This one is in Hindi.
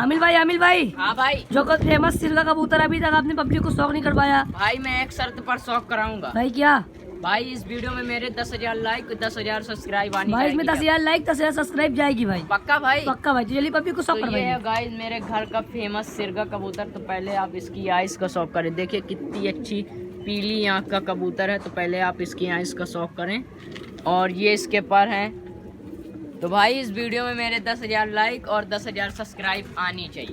आमिल भाई। हाँ भाई। जो कल फेमस सिरका कबूतर अभी तक आपने पब्लिक को शौक नहीं करवाया। भाई मैं एक शर्त पर शौक कराऊंगा। भाई क्या? भाई इस वीडियो में मेरे 10,000 लाइक 10,000 सब्सक्राइब आनी भाई इसमें चाहिए। 10,000 लाइक 10,000 सब्सक्राइब जाएगी भाई। पक्का भाई। पक्का भाई, तो चलिए पब्लिक को शौक तो ये करवाइए। है गाइस मेरे घर का फेमस सिरका कबूतर। तो पहले आप इसकी आइस का शौक करें। देखिए कितनी अच्छी पीली आंख का कबूतर है। तो पहले आप इसकी आइस का शौक करें। और ये इसके पर हैं। तो भाई इस वीडियो में मेरे 10,000 लाइक और 10,000 सब्सक्राइब आनी चाहिए।